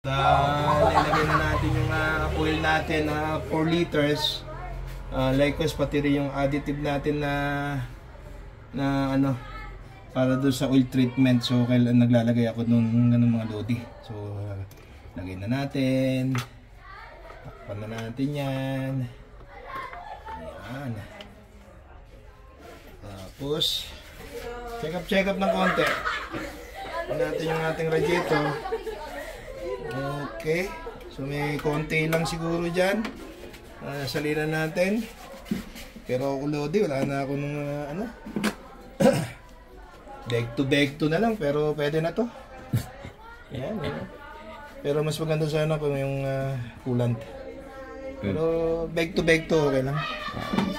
Nilagay na natin yung oil natin na 4 liters. Likewise pati rin yung additive natin na ano para doon sa oil treatment. So kailan naglalagay ako nung ganun mga lodi. So lagay na natin. Takpan na natin yan. Ayan. Tapos check up ng konti. Takpan natin yung ating radiator. Okay, so may konti lang siguro dyan. Salinan natin. Pero ako lodi, wala na ako nung ano. Bag to na lang, pero pwede na to. Ayan, pero mas maganda sana kung yung coolant. Pero bag to okay lang.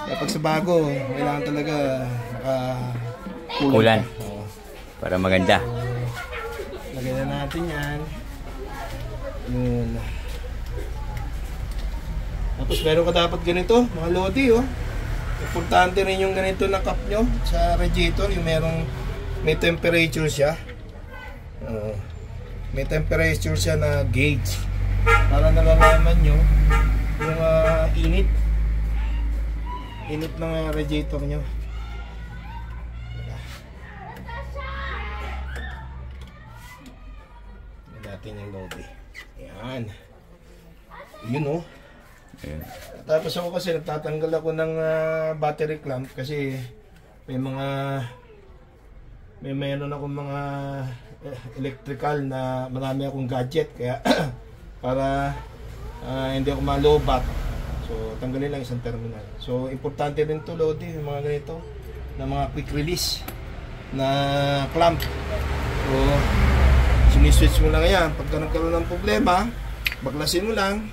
Kapag sa bago, kailangan talaga coolant. Para maganda. Lagyan na natin yan. Yun. Tapos meron ka dapat ganito, mga lodi oh. Importante rin yung ganito na cup nyo sa radiator, yung may temperature siya. May temperature siya na gauge. Para nalalaman nyo yung init ng radiator nyo. Natin yung lodi. Yan. Yun oh. Ayan. Tapos ako kasi nagtatanggal ako ng battery clamp kasi meron akong mga electrical na marami akong gadget kaya para hindi ako malobat. So tanggalin lang isang terminal. So importante rin to lodi yung mga ganito na mga quick release na clamp. So siniswitch mo lang yan. Pagka nagkaroon ng problema, baklasin mo lang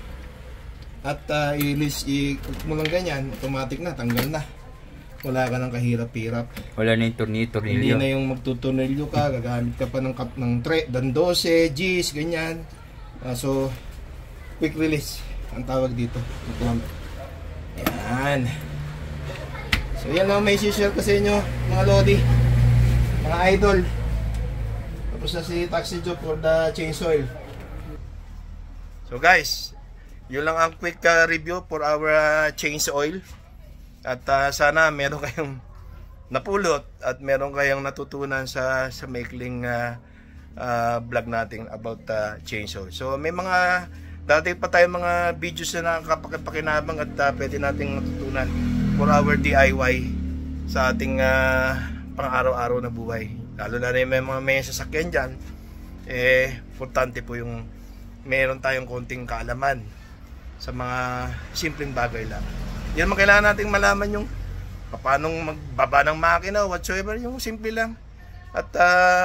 at i-click mo lang ganyan, automatic na, tanggal na. Wala ka ng kahirap-hirap. Wala na yung tornilyo. Hindi na yung magtutornilyo ka, gagamit ka pa ng 12, Gs, ganyan. So, quick release ang tawag dito. Yan. So, yan lang may share ko sa inyo, mga lodi, mga idol. Tapos na si Taxi Joe for the change oil. So guys, yun lang ang quick review for our change oil. At sana meron kayong napulot at meron kayong natutunan sa maikling vlog natin about change oil. So may mga dati pa tayong mga videos na nakakapakinabang at pwede nating natutunan for our DIY sa ating pang-araw-araw na buhay. Lalo na rin may sasakyan dyan, importante po yung meron tayong konting kaalaman sa mga simpleng bagay lang. Yan man kailangan nating malaman yung paano magbaba ng makina, whatsoever, yung simple lang. At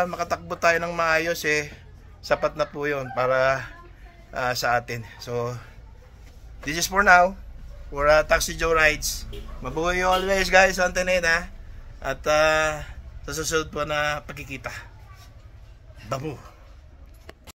makatakbo tayo ng maayos, sapat na po yun para sa atin. So, this is for now, for Taxi Joe Rides. Mabuhay always guys, Antoinette ha. At sa susunod po na pagkikita. Babu!